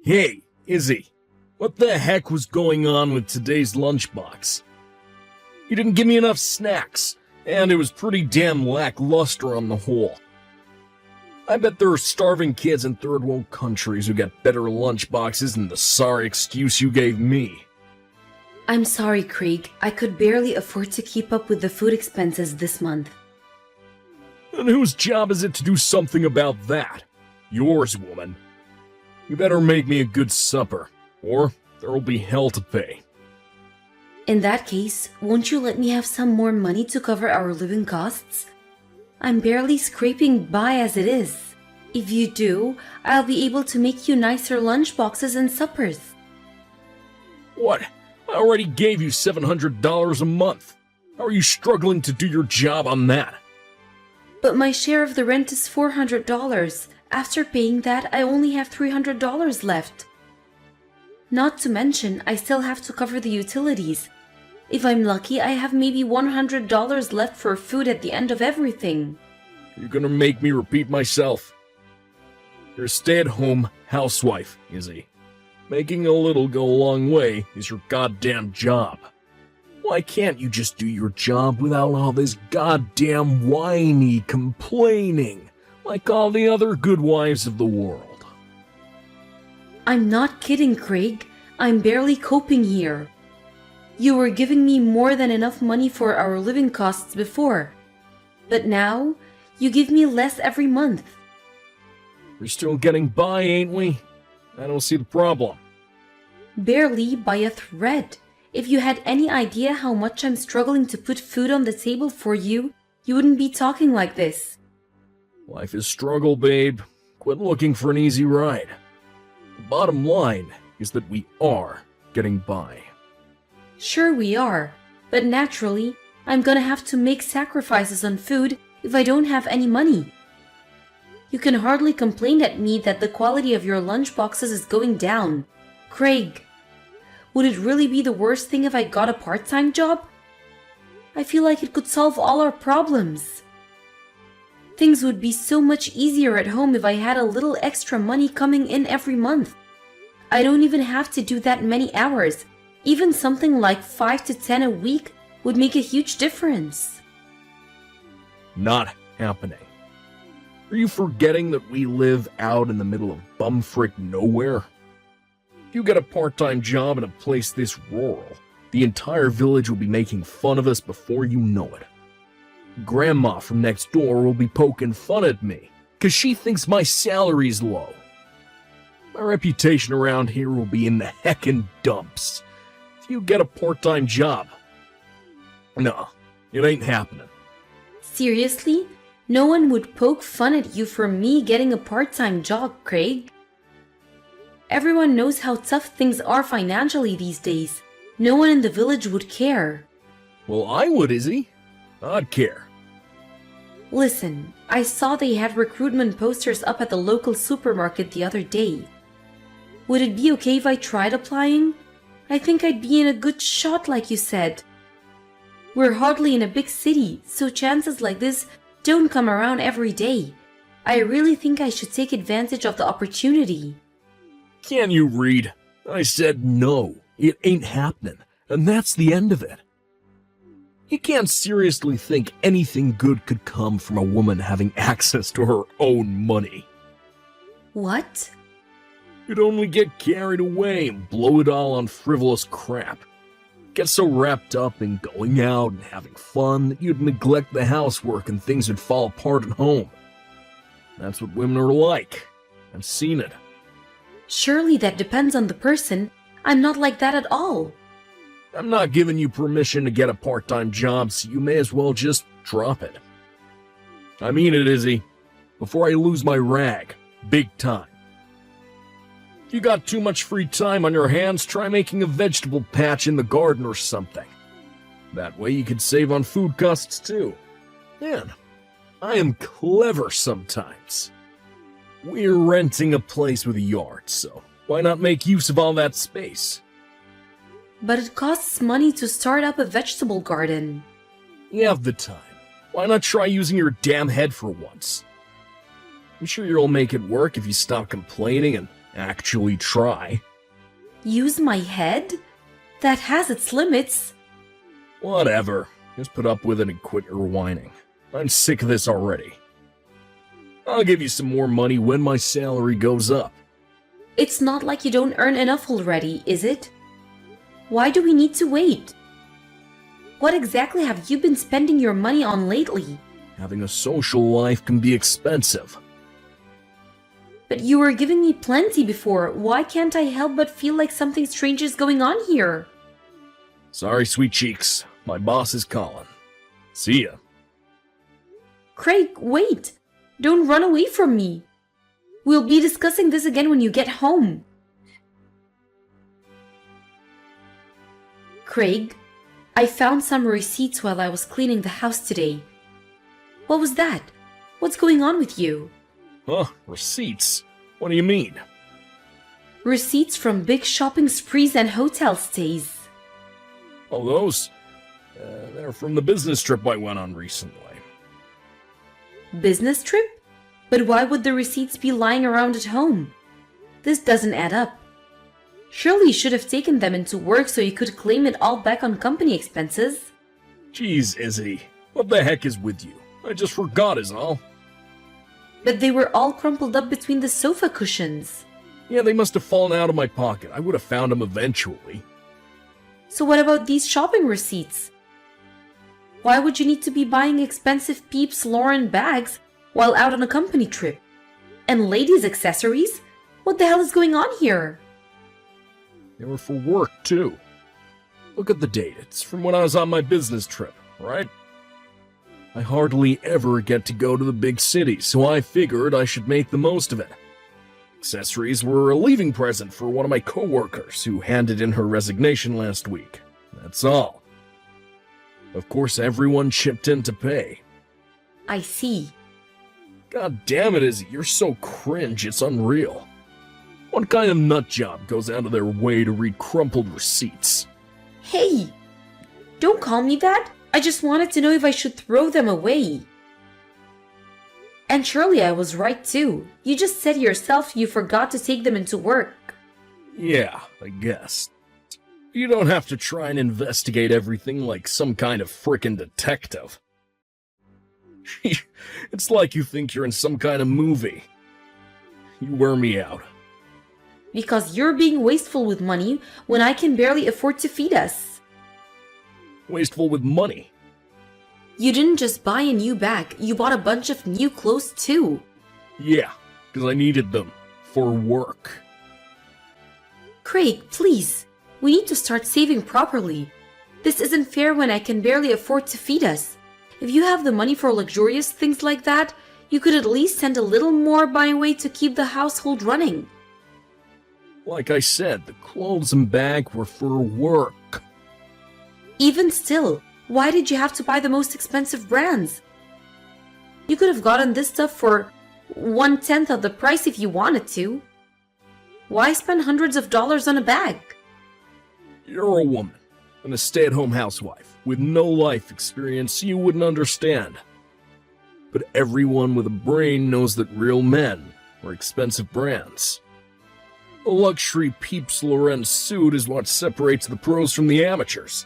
Hey, Izzy, what the heck was going on with today's lunchbox? You didn't give me enough snacks, and it was pretty damn lackluster on the whole. I bet there are starving kids in third world countries who get better lunchboxes than the sorry excuse you gave me. I'm sorry, Craig. I could barely afford to keep up with the food expenses this month. And whose job is it to do something about that? Yours, woman. You better make me a good supper, or there'll be hell to pay. In that case, won't you let me have some more money to cover our living costs? I'm barely scraping by as it is. If you do, I'll be able to make you nicer lunchboxes and suppers. What? I already gave you $700 a month. How are you struggling to do your job on that? But my share of the rent is $400. After paying that, I only have $300 left. Not to mention, I still have to cover the utilities. If I'm lucky, I have maybe $100 left for food at the end of everything. You're gonna make me repeat myself. You're a stay-at-home housewife, Izzy. Making a little go a long way is your goddamn job. Why can't you just do your job without all this goddamn whiny complaining, like all the other good wives of the world? I'm not kidding, Craig. I'm barely coping here. You were giving me more than enough money for our living costs before. But now, you give me less every month. We're still getting by, ain't we? I don't see the problem. Barely by a thread. If you had any idea how much I'm struggling to put food on the table for you, you wouldn't be talking like this. Life is struggle, babe. Quit looking for an easy ride. The bottom line is that we are getting by. Sure we are, but naturally, I'm gonna have to make sacrifices on food if I don't have any money. You can hardly complain at me that the quality of your lunchboxes is going down. Craig, would it really be the worst thing if I got a part-time job? I feel like it could solve all our problems. Things would be so much easier at home if I had a little extra money coming in every month. I don't even have to do that many hours. Even something like 5 to 10 a week would make a huge difference. Not happening. Are you forgetting that we live out in the middle of bumfrick nowhere? If you get a part-time job in a place this rural, the entire village will be making fun of us before you know it. Grandma from next door will be poking fun at me, 'cause she thinks my salary's low. My reputation around here will be in the heckin' dumps. If you get a part-time job. No, it ain't happening. Seriously? No one would poke fun at you for me getting a part-time job, Craig. Everyone knows how tough things are financially these days. No one in the village would care. Well, I would, Izzy. I'd care. Listen, I saw they had recruitment posters up at the local supermarket the other day. Would it be okay if I tried applying? I think I'd be in a good shot, like you said. We're hardly in a big city, so chances like this don't come around every day. I really think I should take advantage of the opportunity. Can you read? I said no, it ain't happening, and that's the end of it. You can't seriously think anything good could come from a woman having access to her own money. What? You'd only get carried away and blow it all on frivolous crap. Get so wrapped up in going out and having fun that you'd neglect the housework and things would fall apart at home. That's what women are like. I've seen it. Surely that depends on the person. I'm not like that at all. I'm not giving you permission to get a part-time job, so you may as well just drop it. I mean it, Izzy. Before I lose my rag. Big time. If you got too much free time on your hands, try making a vegetable patch in the garden or something. That way you could save on food costs too. Man, I am clever sometimes. We're renting a place with a yard, so why not make use of all that space? But it costs money to start up a vegetable garden. You have the time. Why not try using your damn head for once? I'm sure you'll make it work if you stop complaining and Actually try. Use my head? That has its limits. Whatever. Just put up with it and quit your whining. I'm sick of this already. I'll give you some more money when my salary goes up. It's not like you don't earn enough already, is it? Why do we need to wait? What exactly have you been spending your money on lately? Having a social life can be expensive. But you were giving me plenty before. Why can't I help but feel like something strange is going on here? Sorry, sweet cheeks. My boss is calling. See ya. Craig, wait! Don't run away from me. We'll be discussing this again when you get home. Craig, I found some receipts while I was cleaning the house today. What was that? What's going on with you? Huh? Receipts? What do you mean? Receipts from big shopping sprees and hotel stays. Oh, those? They're from the business trip I went on recently. Business trip? But why would the receipts be lying around at home? This doesn't add up. Surely you should have taken them into work so you could claim it all back on company expenses. Jeez, Izzy. What the heck is with you? I just forgot is all. But they were all crumpled up between the sofa cushions. Yeah, they must have fallen out of my pocket. I would have found them eventually. So what about these shopping receipts? Why would you need to be buying expensive Peeps Lauren bags while out on a company trip? And ladies' accessories? What the hell is going on here? They were for work, too. Look at the date. It's from when I was on my business trip, right? I hardly ever get to go to the big cities, so I figured I should make the most of it. Accessories were a leaving present for one of my coworkers who handed in her resignation last week. That's all. Of course, everyone chipped in to pay. I see. God damn it, Izzy, you're so cringe, it's unreal. What kind of nutjob goes out of their way to read crumpled receipts? Hey! Don't call me that! I just wanted to know if I should throw them away. And surely I was right too. You just said yourself you forgot to take them into work. Yeah, I guess. You don't have to try and investigate everything like some kind of frickin' detective. It's like you think you're in some kind of movie. You wear me out. Because you're being wasteful with money when I can barely afford to feed us. Wasteful with money. You didn't just buy a new bag, you bought a bunch of new clothes too. Yeah, because I needed them. For work. Craig, please. We need to start saving properly. This isn't fair when I can barely afford to feed us. If you have the money for luxurious things like that, you could at least send a little more my way to keep the household running. Like I said, the clothes and bag were for work. Even still, why did you have to buy the most expensive brands? You could have gotten this stuff for 1/10 of the price if you wanted to. Why spend hundreds of dollars on a bag? You're a woman, and a stay-at-home housewife, with no life experience, you wouldn't understand. But everyone with a brain knows that real men are expensive brands. A luxury Peeps Lauren suit is what separates the pros from the amateurs.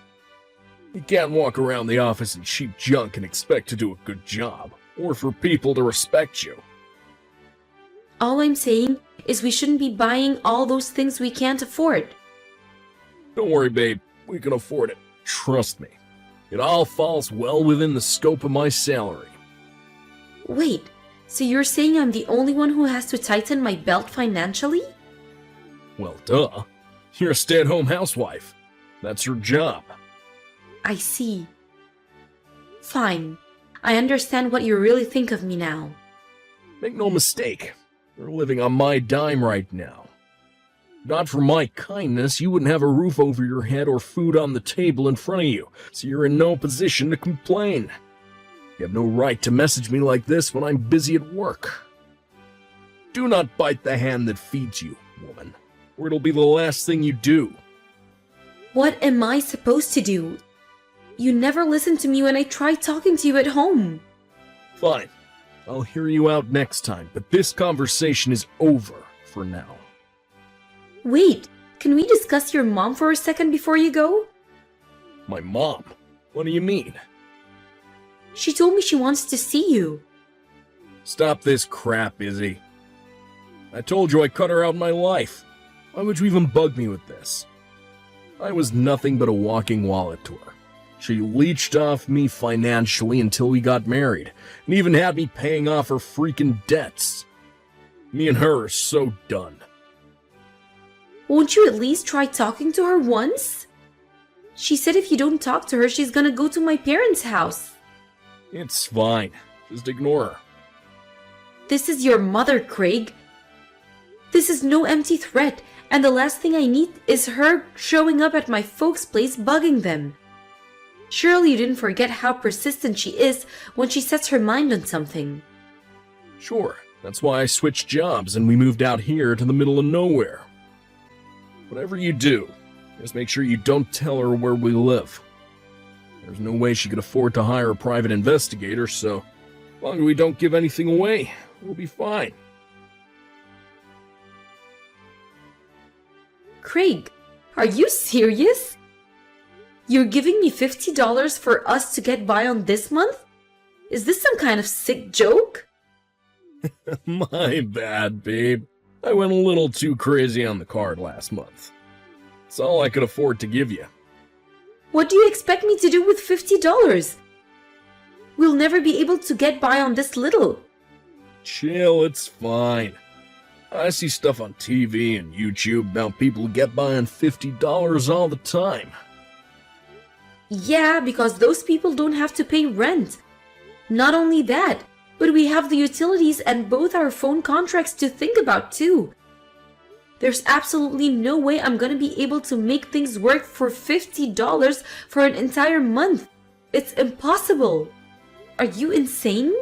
You can't walk around the office in cheap junk and expect to do a good job, or for people to respect you. All I'm saying is we shouldn't be buying all those things we can't afford. Don't worry, babe. We can afford it. Trust me. It all falls well within the scope of my salary. Wait, so you're saying I'm the only one who has to tighten my belt financially? Well, duh. You're a stay-at-home housewife. That's your job. I see. Fine. I understand what you really think of me now. Make no mistake. You're living on my dime right now. Not for my kindness, you wouldn't have a roof over your head or food on the table in front of you, so you're in no position to complain. You have no right to message me like this when I'm busy at work. Do not bite the hand that feeds you, woman, or it'll be the last thing you do. What am I supposed to do? You never listen to me when I try talking to you at home. Fine. I'll hear you out next time, but this conversation is over for now. Wait, can we discuss your mom for a second before you go? My mom? What do you mean? She told me she wants to see you. Stop this crap, Izzy. I told you I cut her out of my life. Why would you even bug me with this? I was nothing but a walking wallet to her. She leeched off me financially until we got married, and even had me paying off her freaking debts. Me and her are so done. Won't you at least try talking to her once? She said if you don't talk to her, she's gonna go to my parents' house. It's fine. Just ignore her. This is your mother, Craig. This is no empty threat, and the last thing I need is her showing up at my folks' place bugging them. Surely you didn't forget how persistent she is when she sets her mind on something. Sure, that's why I switched jobs and we moved out here to the middle of nowhere. Whatever you do, just make sure you don't tell her where we live. There's no way she could afford to hire a private investigator, so as long as we don't give anything away, we'll be fine. Craig, are you serious? You're giving me $50 for us to get by on this month? Is this some kind of sick joke? My bad, babe. I went a little too crazy on the card last month. It's all I could afford to give you. What do you expect me to do with $50? We'll never be able to get by on this little. Chill, it's fine. I see stuff on TV and YouTube about people who get by on $50 all the time. Yeah, because those people don't have to pay rent. Not only that, but we have the utilities and both our phone contracts to think about too. There's absolutely no way I'm gonna be able to make things work for $50 for an entire month. It's impossible. Are you insane?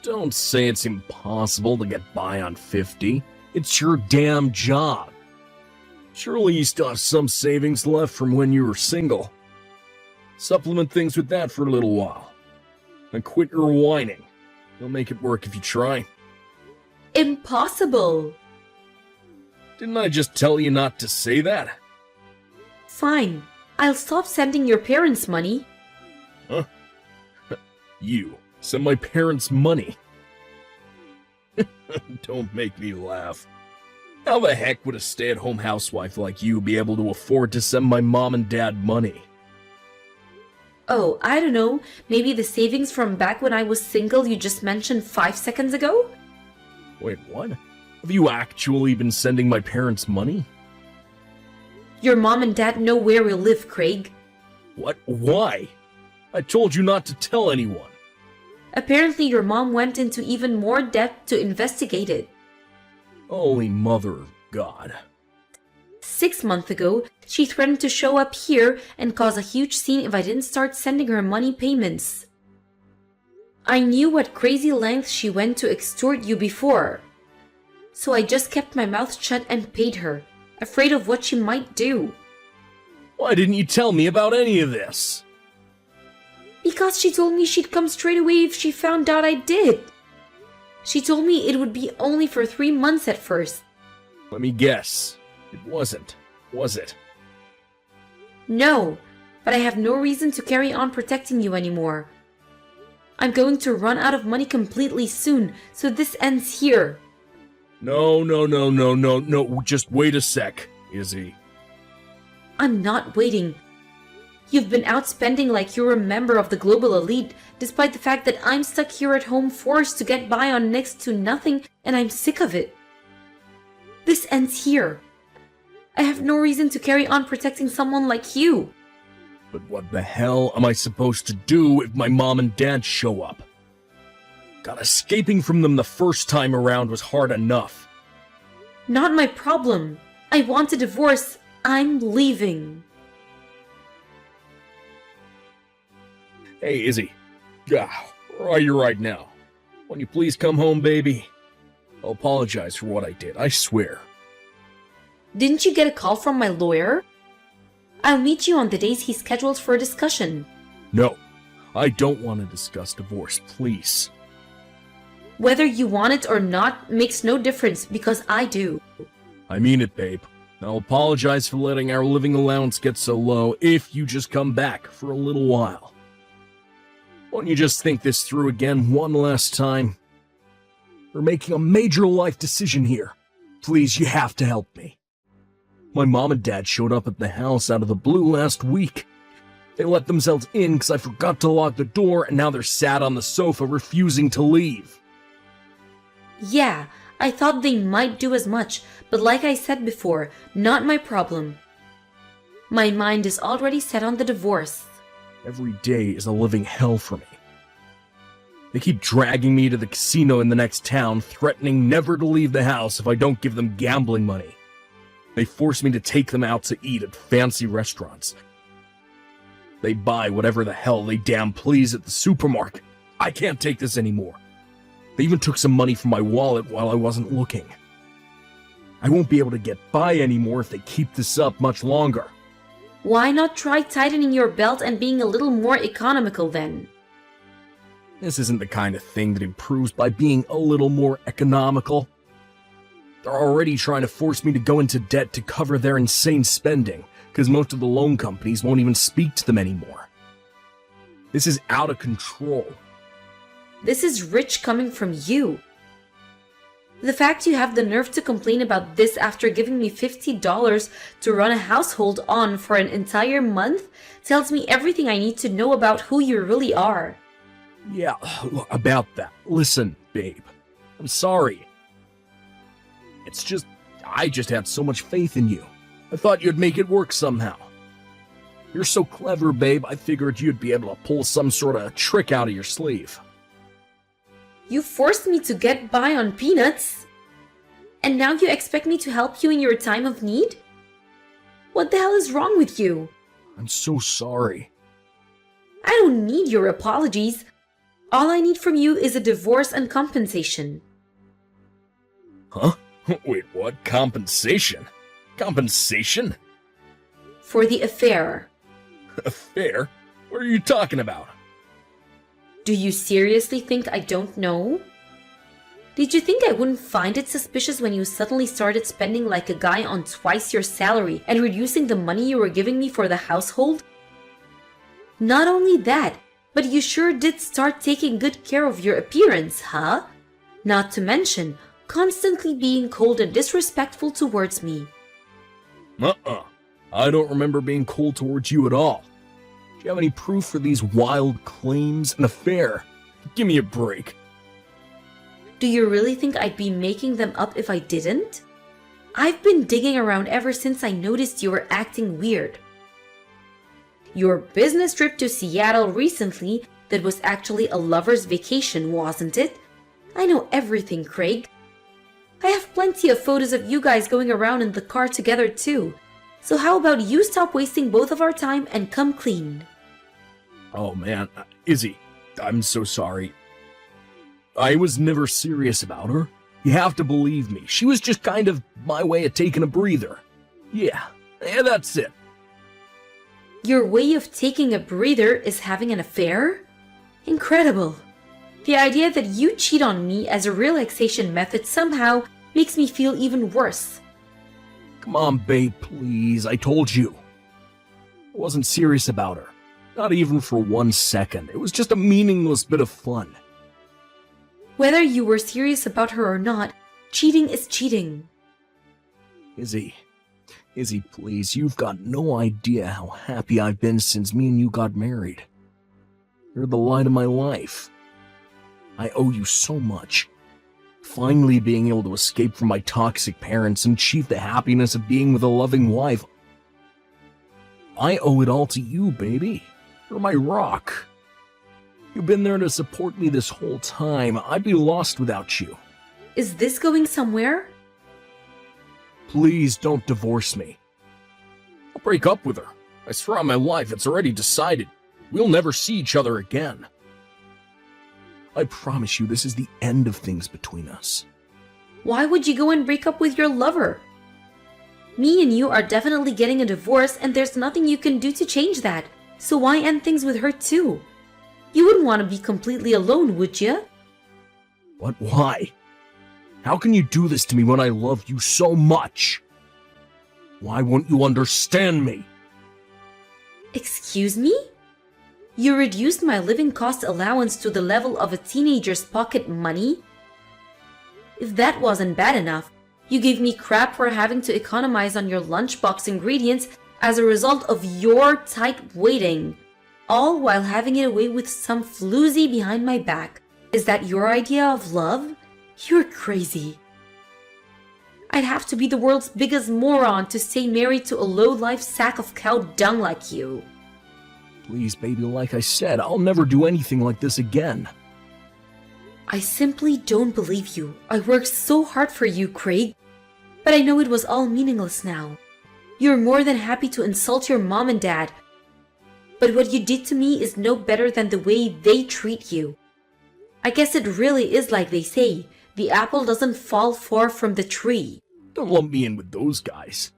Don't say it's impossible to get by on 50. It's your damn job. Surely you still have some savings left from when you were single. Supplement things with that for a little while. And quit your whining. You'll make it work if you try. Impossible. Didn't I just tell you not to say that? Fine. I'll stop sending your parents money. Huh? You send my parents money. Don't make me laugh. How the heck would a stay-at-home housewife like you be able to afford to send my mom and dad money? Oh, I don't know. Maybe the savings from back when I was single you just mentioned 5 seconds ago? Wait, what? Have you actually been sending my parents money? Your mom and dad know where we live, Craig. What? Why? I told you not to tell anyone. Apparently your mom went into even more debt to investigate it. Holy mother of God. 6 months ago, she threatened to show up here and cause a huge scene if I didn't start sending her money payments. I knew what crazy lengths she went to extort you before. So I just kept my mouth shut and paid her, afraid of what she might do. Why didn't you tell me about any of this? Because she told me she'd come straight away if she found out I did. She told me it would be only for 3 months at first. Let me guess. It wasn't, was it? No, but I have no reason to carry on protecting you anymore. I'm going to run out of money completely soon, so this ends here. No, just wait a sec, Izzy. I'm not waiting. You've been out spending like you're a member of the global elite, despite the fact that I'm stuck here at home forced to get by on next to nothing, and I'm sick of it. This ends here. I have no reason to carry on protecting someone like you. But what the hell am I supposed to do if my mom and dad show up? God, escaping from them the first time around was hard enough. Not my problem. I want a divorce. I'm leaving. Hey, Izzy. Where are you right now? Won't you please come home, baby? I'll apologize for what I did, I swear. Didn't you get a call from my lawyer? I'll meet you on the days he's scheduled for a discussion. No, I don't want to discuss divorce, please. Whether you want it or not makes no difference because I do. I mean it, babe. I'll apologize for letting our living allowance get so low if you just come back for a little while. Won't you just think this through again one last time? We're making a major life decision here. Please, you have to help me. My mom and dad showed up at the house out of the blue last week. They let themselves in because I forgot to lock the door, and now they're sat on the sofa refusing to leave. Yeah, I thought they might do as much, but like I said before, not my problem. My mind is already set on the divorce. Every day is a living hell for me. They keep dragging me to the casino in the next town, threatening never to leave the house if I don't give them gambling money. They force me to take them out to eat at fancy restaurants. They buy whatever the hell they damn please at the supermarket. I can't take this anymore. They even took some money from my wallet while I wasn't looking. I won't be able to get by anymore if they keep this up much longer. Why not try tightening your belt and being a little more economical then? This isn't the kind of thing that improves by being a little more economical. They're already trying to force me to go into debt to cover their insane spending, because most of the loan companies won't even speak to them anymore. This is out of control. This is rich coming from you. The fact you have the nerve to complain about this after giving me $50 to run a household on for an entire month tells me everything I need to know about who you really are. Yeah, about that. Listen, babe. I'm sorry. It's just, I just had so much faith in you. I thought you'd make it work somehow. You're so clever, babe, I figured you'd be able to pull some sort of trick out of your sleeve. You forced me to get by on peanuts. And now you expect me to help you in your time of need? What the hell is wrong with you? I'm so sorry. I don't need your apologies. All I need from you is a divorce and compensation. Huh? Wait, what? Compensation? Compensation? For the affair. Affair? What are you talking about? Do you seriously think I don't know? Did you think I wouldn't find it suspicious when you suddenly started spending like a guy on twice your salary and reducing the money you were giving me for the household? Not only that, but you sure did start taking good care of your appearance, huh? Not to mention, constantly being cold and disrespectful towards me. I don't remember being cold towards you at all. Do you have any proof for these wild claims? An affair? Give me a break. Do you really think I'd be making them up if I didn't? I've been digging around ever since I noticed you were acting weird. Your business trip to Seattle recently, that was actually a lover's vacation, wasn't it? I know everything, Craig. I have plenty of photos of you guys going around in the car together too. So how about you stop wasting both of our time and come clean? Oh man, Izzy, I'm so sorry. I was never serious about her. You have to believe me. She was just kind of my way of taking a breather. Yeah, that's it. Your way of taking a breather is having an affair? Incredible. The idea that you cheat on me as a relaxation method somehow makes me feel even worse. Come on, babe, please. I told you. I wasn't serious about her. Not even for 1 second. It was just a meaningless bit of fun. Whether you were serious about her or not, cheating is cheating. Izzy, please, you've got no idea how happy I've been since me and you got married. You're the light of my life. I owe you so much. Finally being able to escape from my toxic parents and achieve the happiness of being with a loving wife. I owe it all to you, baby. You're my rock. You've been there to support me this whole time. I'd be lost without you. Is this going somewhere? Please don't divorce me. I'll break up with her. I swear on my life, it's already decided. We'll never see each other again. I promise you this is the end of things between us. Why would you go and break up with your lover? Me and you are definitely getting a divorce and there's nothing you can do to change that. So why end things with her too? You wouldn't want to be completely alone, would you? What? Why? How can you do this to me when I love you so much? Why won't you understand me? Excuse me? You reduced my living cost allowance to the level of a teenager's pocket money? If that wasn't bad enough, you gave me crap for having to economize on your lunchbox ingredients as a result of your tight waiting, all while having it away with some floozy behind my back. Is that your idea of love? You're crazy. I'd have to be the world's biggest moron to stay married to a low-life sack of cow dung like you. Please, baby, like I said, I'll never do anything like this again. I simply don't believe you. I worked so hard for you, Craig. But I know it was all meaningless now. You're more than happy to insult your mom and dad. But what you did to me is no better than the way they treat you. I guess it really is like they say, the apple doesn't fall far from the tree. Don't lump me in with those guys.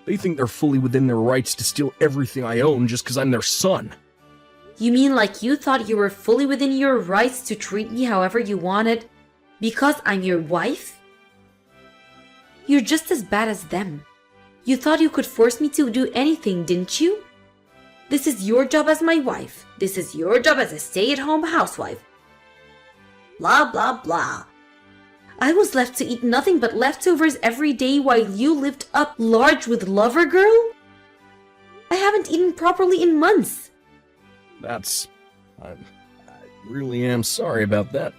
They think they're fully within their rights to steal everything I own just because I'm their son. You mean like you thought you were fully within your rights to treat me however you wanted because I'm your wife? You're just as bad as them. You thought you could force me to do anything, didn't you? This is your job as my wife. This is your job as a stay-at-home housewife. Blah, blah, blah. I was left to eat nothing but leftovers every day while you lived up large with Lover Girl? I haven't eaten properly in months. I really am sorry about that.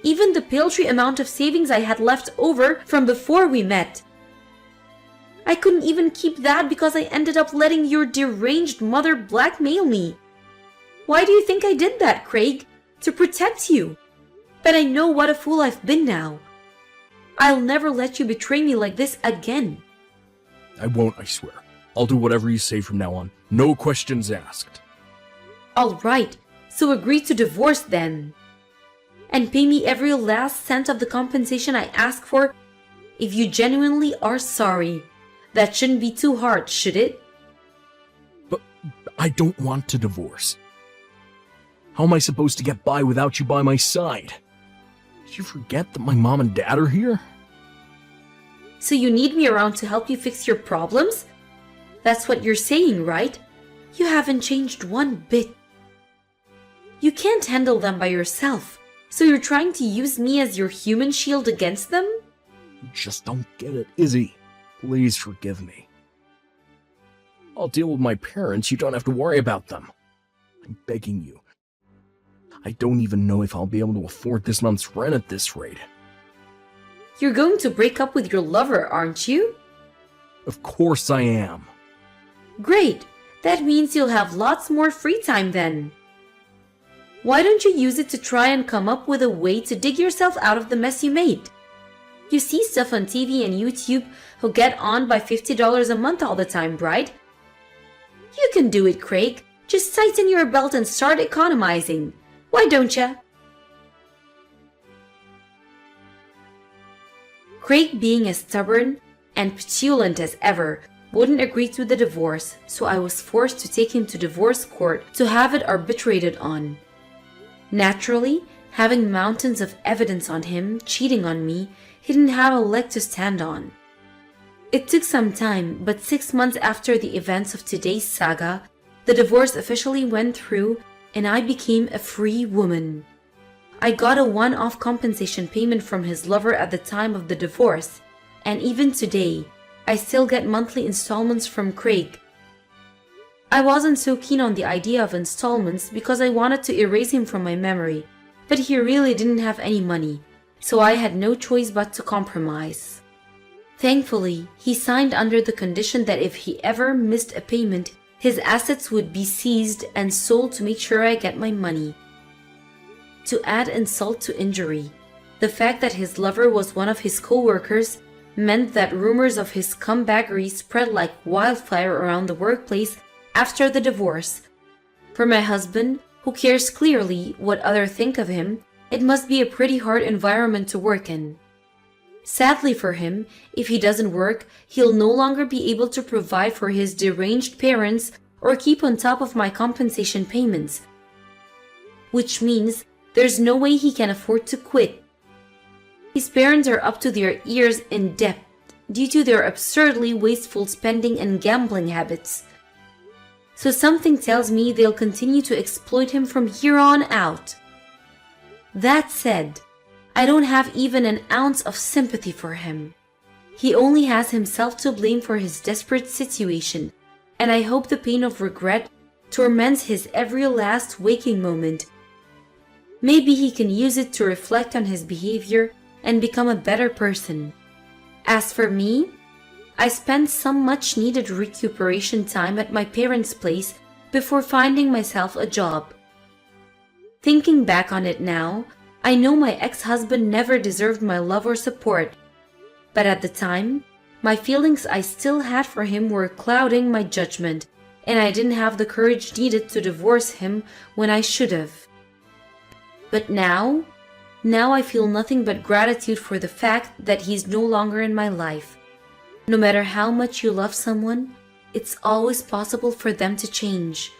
Even the paltry amount of savings I had left over from before we met. I couldn't even keep that because I ended up letting your deranged mother blackmail me. Why do you think I did that, Craig? To protect you. But I know what a fool I've been now. I'll never let you betray me like this again. I won't, I swear. I'll do whatever you say from now on. No questions asked. All right, so agree to divorce then. And pay me every last cent of the compensation I ask for if you genuinely are sorry. That shouldn't be too hard, should it? But I don't want to divorce. How am I supposed to get by without you by my side? Did you forget that my mom and dad are here? So you need me around to help you fix your problems? That's what you're saying, right? You haven't changed one bit. You can't handle them by yourself, so you're trying to use me as your human shield against them? You just don't get it, Izzy. Please forgive me. I'll deal with my parents. You don't have to worry about them. I'm begging you. I don't even know if I'll be able to afford this month's rent at this rate. You're going to break up with your lover, aren't you? Of course I am. Great! That means you'll have lots more free time then. Why don't you use it to try and come up with a way to dig yourself out of the mess you made? You see stuff on TV and YouTube who get on by $50 a month all the time, right? You can do it, Craig. Just tighten your belt and start economizing. Why don't ya? Craig, being as stubborn and petulant as ever, wouldn't agree to the divorce, so I was forced to take him to divorce court to have it arbitrated on. Naturally, having mountains of evidence on him cheating on me, he didn't have a leg to stand on. It took some time, but 6 months after the events of today's saga, the divorce officially went through and I became a free woman. I got a one-off compensation payment from his lover at the time of the divorce, and even today, I still get monthly installments from Craig. I wasn't so keen on the idea of installments because I wanted to erase him from my memory, but he really didn't have any money, so I had no choice but to compromise. Thankfully, he signed under the condition that if he ever missed a payment, his assets would be seized and sold to make sure I get my money. To add insult to injury, the fact that his lover was one of his co-workers meant that rumors of his scumbaggery spread like wildfire around the workplace after the divorce. For my husband, who cares clearly what others think of him, it must be a pretty hard environment to work in. Sadly for him, if he doesn't work, he'll no longer be able to provide for his deranged parents or keep on top of my compensation payments. Which means there's no way he can afford to quit. His parents are up to their ears in debt, due to their absurdly wasteful spending and gambling habits. So something tells me they'll continue to exploit him from here on out. That said, I don't have even an ounce of sympathy for him. He only has himself to blame for his desperate situation, and I hope the pain of regret torments his every last waking moment. Maybe he can use it to reflect on his behavior and become a better person. As for me, I spent some much needed recuperation time at my parents' place before finding myself a job. Thinking back on it now, I know my ex-husband never deserved my love or support, but at the time, my feelings I still had for him were clouding my judgment, and I didn't have the courage needed to divorce him when I should have. But now I feel nothing but gratitude for the fact that he's no longer in my life. No matter how much you love someone, it's always possible for them to change.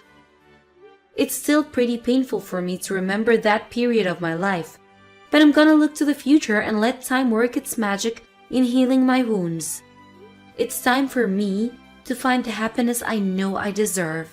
It's still pretty painful for me to remember that period of my life, but I'm gonna look to the future and let time work its magic in healing my wounds. It's time for me to find the happiness I know I deserve.